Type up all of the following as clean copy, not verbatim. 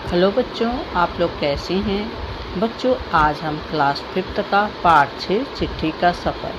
Hello बच्चों, आप लोग कैसे हैं। बच्चों, आज हम क्लास 5th का पाठ 6 चिट्ठी का सफ़र।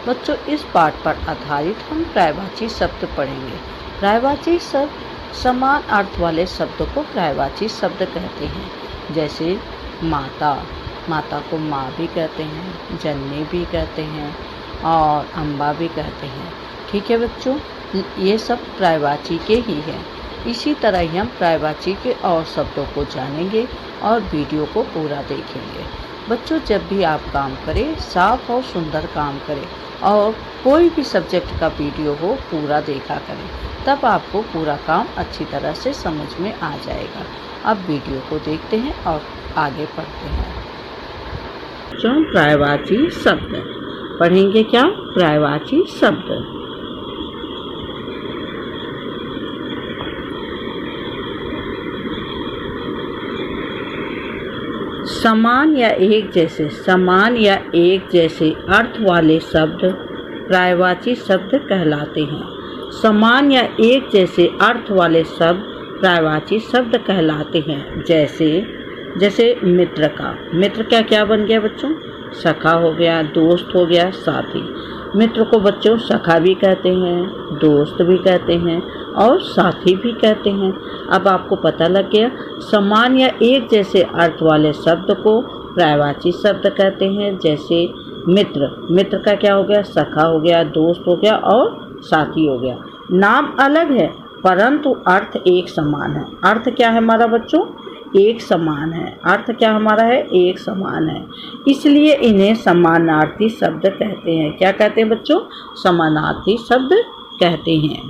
बच्चों, इस पाठ पर आधारित हम पर्यायवाची शब्द पढ़ेंगे। पर्यायवाची शब्द समान अर्थ वाले शब्दों को पर्यायवाची शब्द कहते हैं। जैसे माता, माता को माँ भी कहते हैं, जननी भी कहते हैं और अम्बा भी कहते हैं। ठीक है बच्चों, ये सब पर्यायवाची के ही हैं। इसी तरह ही हम पर्यायवाची के और शब्दों को जानेंगे और वीडियो को पूरा देखेंगे। बच्चों, जब भी आप काम करें, साफ और सुंदर काम करें और कोई भी सब्जेक्ट का वीडियो हो पूरा देखा करें, तब आपको पूरा काम अच्छी तरह से समझ में आ जाएगा। अब वीडियो को देखते हैं और आगे पढ़ते हैं। बच्चों, पर्यायवाची शब्द पढ़ेंगे। क्या? पर्यायवाची शब्द। समान या एक जैसे अर्थ वाले शब्द पर्यायवाची शब्द कहलाते हैं। समान या एक जैसे अर्थ वाले शब्द पर्यायवाची शब्द कहलाते हैं। जैसे मित्र का क्या बन गया बच्चों? सखा हो गया, दोस्त हो गया, साथी। मित्र को बच्चों सखा भी कहते हैं, दोस्त भी कहते हैं और साथी भी कहते हैं। अब आपको पता लग गया, समान या एक जैसे अर्थ वाले शब्द को पर्यायवाची शब्द कहते हैं। जैसे मित्र का क्या हो गया? सखा हो गया, दोस्त हो गया और साथी हो गया। नाम अलग है परंतु अर्थ एक समान है। अर्थ क्या है हमारा बच्चों? एक समान है। अर्थ क्या हमारा है? एक समान है। इसलिए इन्हें समानार्थी शब्द कहते हैं। क्या कहते हैं बच्चों? समानार्थी शब्द कहते हैं।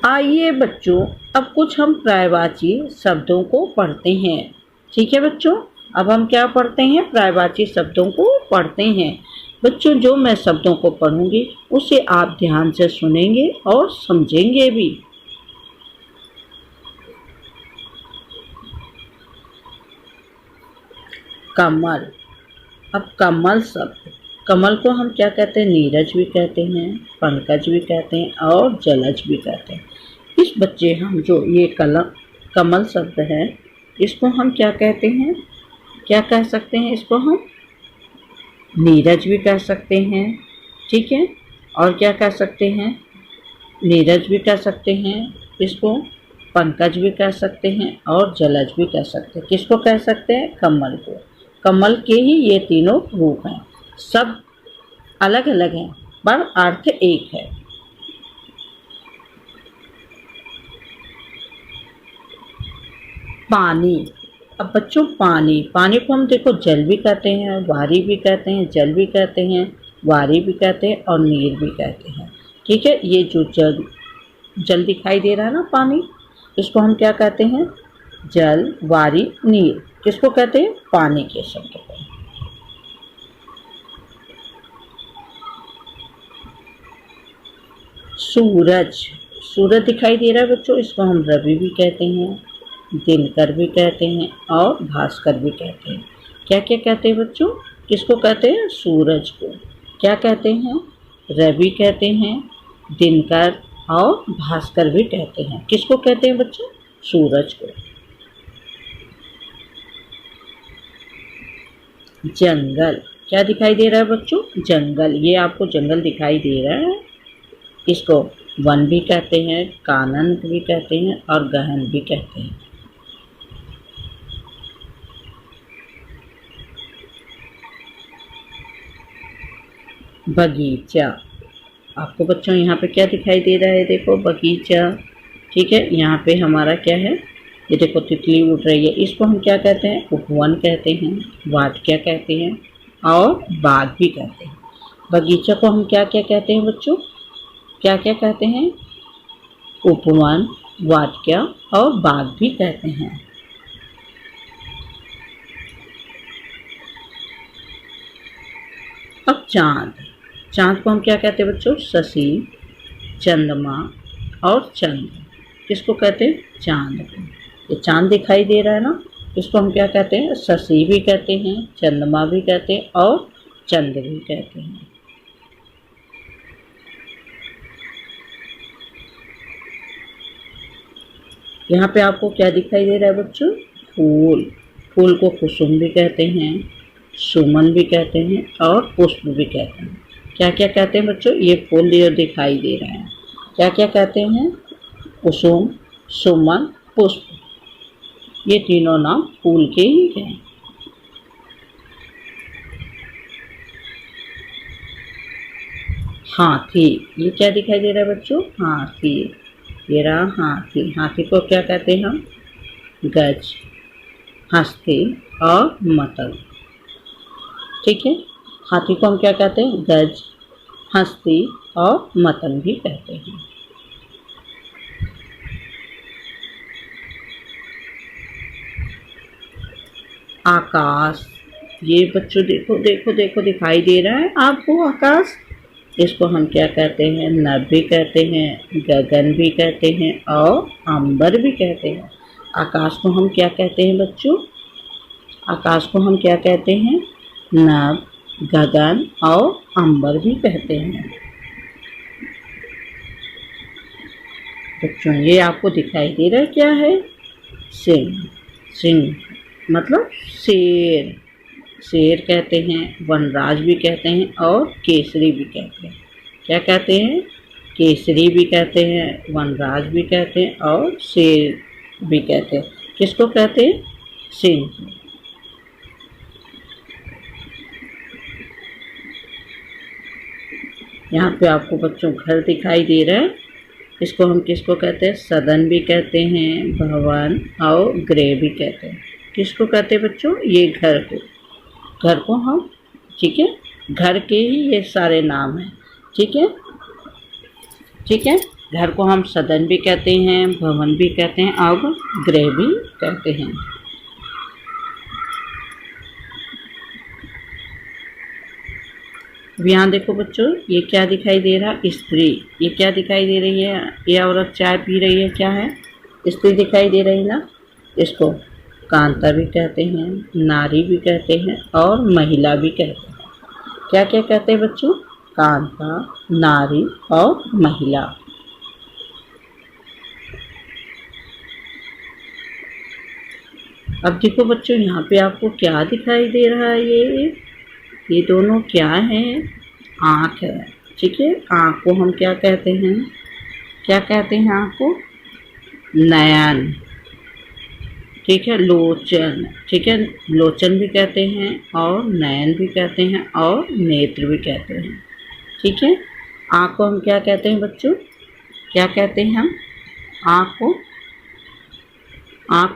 आइए बच्चों, अब कुछ हम पर्यायवाची शब्दों को पढ़ते हैं। ठीक है बच्चों, अब हम क्या पढ़ते हैं? पर्यायवाची शब्दों को पढ़ते हैं। बच्चों, जो मैं शब्दों को पढ़ूंगी उसे आप ध्यान से सुनेंगे और समझेंगे भी। कमल। अब कमल शब्द, कमल को हम क्या कहते हैं? नीरज भी कहते हैं, पंकज भी कहते हैं और जलज भी कहते हैं। इस बच्चे हम जो ये कमल शब्द है, इसको हम क्या कहते हैं? क्या कह सकते हैं? इसको हम नीरज भी कह सकते हैं। ठीक है, और क्या कह सकते हैं? नीरज भी कह सकते हैं, इसको पंकज भी कह सकते हैं और जलज भी कह सकते हैं। किसको कह सकते हैं? कमल को। कमल के ही ये तीनों रूप हैं। सब अलग अलग हैं पर अर्थ एक है। पानी। अब बच्चों, पानी को हम देखो जल भी कहते हैं, वारी भी कहते हैं, जल भी कहते हैं, वारी भी कहते हैं और नीर भी कहते हैं। ठीक है, ये जो जल दिखाई दे रहा है ना, पानी, इसको हम क्या कहते हैं? जल, वारी, नीर। किसको कहते हैं? पानी के शब्द को। सूरज दिखाई दे रहा है बच्चों, इसको हम रवि भी कहते हैं, दिनकर भी कहते हैं और भास्कर भी कहते हैं। क्या क्या कहते हैं बच्चों? किसको कहते हैं? सूरज को। क्या कहते हैं? रवि कहते हैं, दिनकर और भास्कर भी कहते हैं। किसको कहते हैं बच्चों? सूरज को। जंगल। क्या दिखाई दे रहा है बच्चों? जंगल। ये आपको जंगल दिखाई दे रहा है, इसको वन भी कहते हैं, कानन भी कहते हैं और गहन भी कहते हैं। बगीचा। आपको बच्चों यहाँ पे क्या दिखाई दे रहा है? देखो, बगीचा। ठीक है, यहाँ पे हमारा क्या है? ये देखो, तितली उड़ रही है। इसको हम क्या कहते हैं? उपवन कहते हैं, वाटिका कहते हैं और बाग भी कहते हैं। बगीचा को हम क्या क्या कहते हैं बच्चों? क्या क्या कहते हैं? उपवन, वाटिका और बाग भी कहते हैं। अब चाँद को हम क्या कहते हैं बच्चों? शशि, चंद्रमा और चंद्र। किसको कहते हैं? चाँद को। ये चाँद दिखाई दे रहा है ना, इसको हम क्या कहते हैं? शशि भी कहते हैं, चंद्रमा भी कहते हैं और चंद्र भी कहते हैं। यहाँ पे आपको क्या दिखाई दे रहा है बच्चों? फूल। फूल को कुसुम भी कहते हैं, सुमन भी कहते हैं और पुष्प भी कहते हैं। क्या क्या कहते हैं बच्चों? ये फूल जो दिखाई दे रहा है क्या क्या कहते हैं? कुसुम, सुमन, पुष्प, ये तीनों नाम फूल के ही हैं। हाथी, ये क्या दिखाई दे रहा है बच्चों? हाथी। ये रहा हाथी। हाथी को क्या कहते हैं हम? गज, हस्ती और मतल। ठीक है, हाथी को हम क्या कहते हैं? गज, हस्ती और मतल भी कहते हैं। आकाश, ये बच्चों देखो देखो देखो दिखाई दे रहा है आपको आकाश? इसको हम क्या कहते हैं? नभ भी कहते हैं, गगन भी कहते हैं और अंबर भी कहते हैं। आकाश को हम क्या कहते हैं बच्चों? आकाश को हम क्या कहते हैं? नभ, गगन और अंबर भी कहते हैं। बच्चों ये आपको दिखाई दे रहा है क्या है? सिंह। सिंह मतलब शेर। शेर कहते हैं, वनराज भी कहते हैं और केसरी भी कहते हैं। क्या कहते हैं? केसरी भी कहते हैं, वनराज भी कहते हैं और शेर भी कहते हैं। किसको कहते हैं? सिंह। यहाँ पे आपको बच्चों घर दिखाई दे रहा है। इसको हम किसको कहते हैं? सदन भी कहते हैं, भवन और गृह भी कहते हैं। किसको कहते हैं बच्चों? ये घर को। घर को हम, ठीक है, घर के ही ये सारे नाम हैं। ठीक है, ठीक है, घर को हम सदन भी कहते हैं, भवन भी कहते हैं और गृह भी कहते हैं। अब यहाँ देखो बच्चों, ये क्या दिखाई दे रहा? स्त्री। ये क्या दिखाई दे रही है? ये औरत चाय पी रही है, क्या है? स्त्री दिखाई दे रही ना। इसको कांता भी कहते हैं, नारी भी कहते हैं और महिला भी कहते हैं। क्या क्या कहते हैं बच्चों? कांता, नारी और महिला। अब देखो बच्चों, यहाँ पे आपको क्या दिखाई दे रहा है? ये दोनों क्या हैं? आँख है। ठीक है, आँख को हम क्या कहते हैं? क्या कहते हैं आँख को? नयन। ठीक है, लोचन। ठीक है, लोचन भी कहते हैं और नयन भी कहते हैं और नेत्र भी कहते हैं। ठीक है, आँख को हम क्या कहते हैं बच्चों? क्या कहते हैं हम? आँख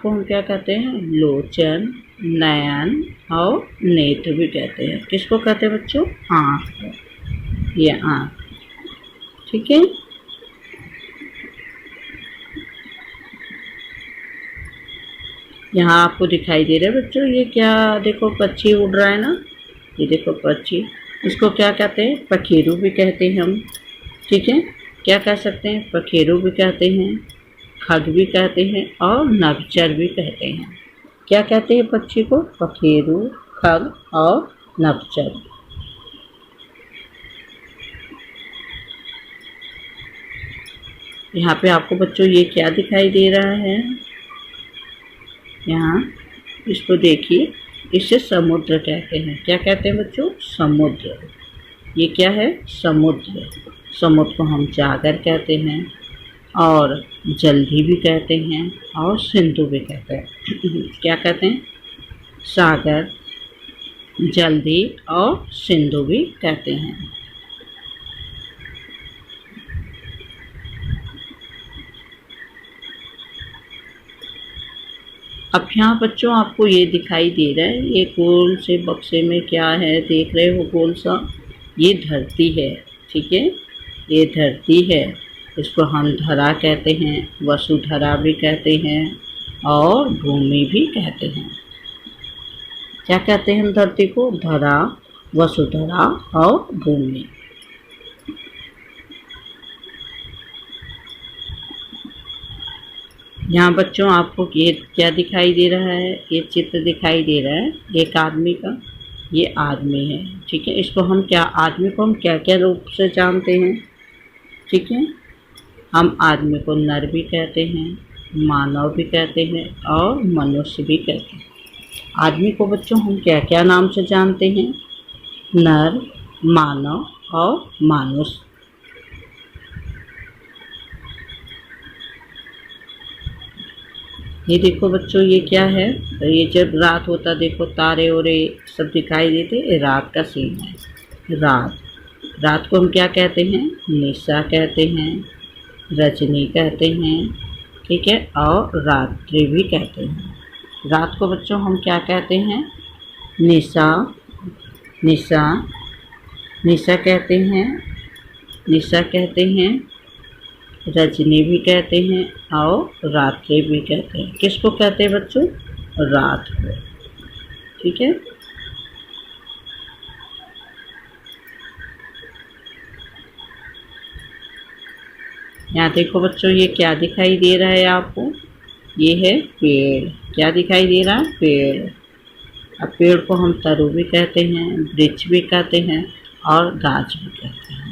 को हम क्या कहते हैं? लोचन, नयन और नेत्र भी कहते हैं। किसको कहते हैं बच्चों? आँख। ये आँख। ठीक है, यहाँ आपको दिखाई दे रहा है बच्चों, ये क्या देखो, पक्षी उड़ रहा है ना। ये देखो पक्षी, इसको क्या कहते हैं? पखेरु भी कहते हैं हम। ठीक है, क्या कह सकते हैं? पखेरु भी कहते हैं, खग भी कहते हैं और नभचर भी कहते हैं। क्या कहते हैं पक्षी को? पखेरु, खग और नभचर। यहाँ पे आपको बच्चों ये क्या दिखाई दे रहा है? यहाँ इसको देखिए, इसे समुद्र कहते हैं। क्या कहते हैं बच्चों? समुद्र। ये क्या है? समुद्र। समुद्र को हम जागर कहते हैं और जल्दी भी कहते हैं और सिंधु भी कहते हैं। क्या कहते हैं? सागर, जल्दी और सिंधु भी कहते हैं। अब यहाँ बच्चों आपको ये दिखाई दे रहा है, ये गोल से बक्से में क्या है? देख रहे हो गोल सा? ये धरती है। ठीक है, ये धरती है। इसको हम धरा कहते हैं, वसुधरा भी कहते हैं और भूमि भी कहते हैं। क्या कहते हैं हम धरती को? धरा, वसुधरा और भूमि। यहाँ बच्चों आपको ये क्या दिखाई दे रहा है? ये चित्र दिखाई दे रहा है एक आदमी का। ये आदमी है। ठीक है, इसको हम क्या, आदमी को हम क्या क्या रूप से जानते हैं? ठीक है, हम आदमी को नर भी कहते हैं, मानव भी कहते हैं और मनुष्य भी कहते हैं। आदमी को बच्चों हम क्या क्या नाम से जानते हैं? नर, मानव और मानुष। ये देखो बच्चों, ये क्या है? ये जब रात होता देखो तारे और सब दिखाई देते, ये रात का सीन है। रात को हम क्या कहते हैं? निशा कहते हैं, रजनी कहते हैं, ठीक है, और रात्रि भी कहते हैं। रात को बच्चों हम क्या कहते हैं? निशा निशा निशा कहते हैं, निशा कहते हैं, रजनी भी कहते हैं और रात्रि भी कहते हैं। किसको कहते हैं बच्चों? रात को, ठीक है। यहाँ देखो बच्चों, ये क्या दिखाई दे रहा है आपको? ये है पेड़। क्या दिखाई दे रहा है? पेड़। अब पेड़ को हम तरु भी कहते हैं, वृक्ष भी कहते हैं और गाछ भी कहते हैं।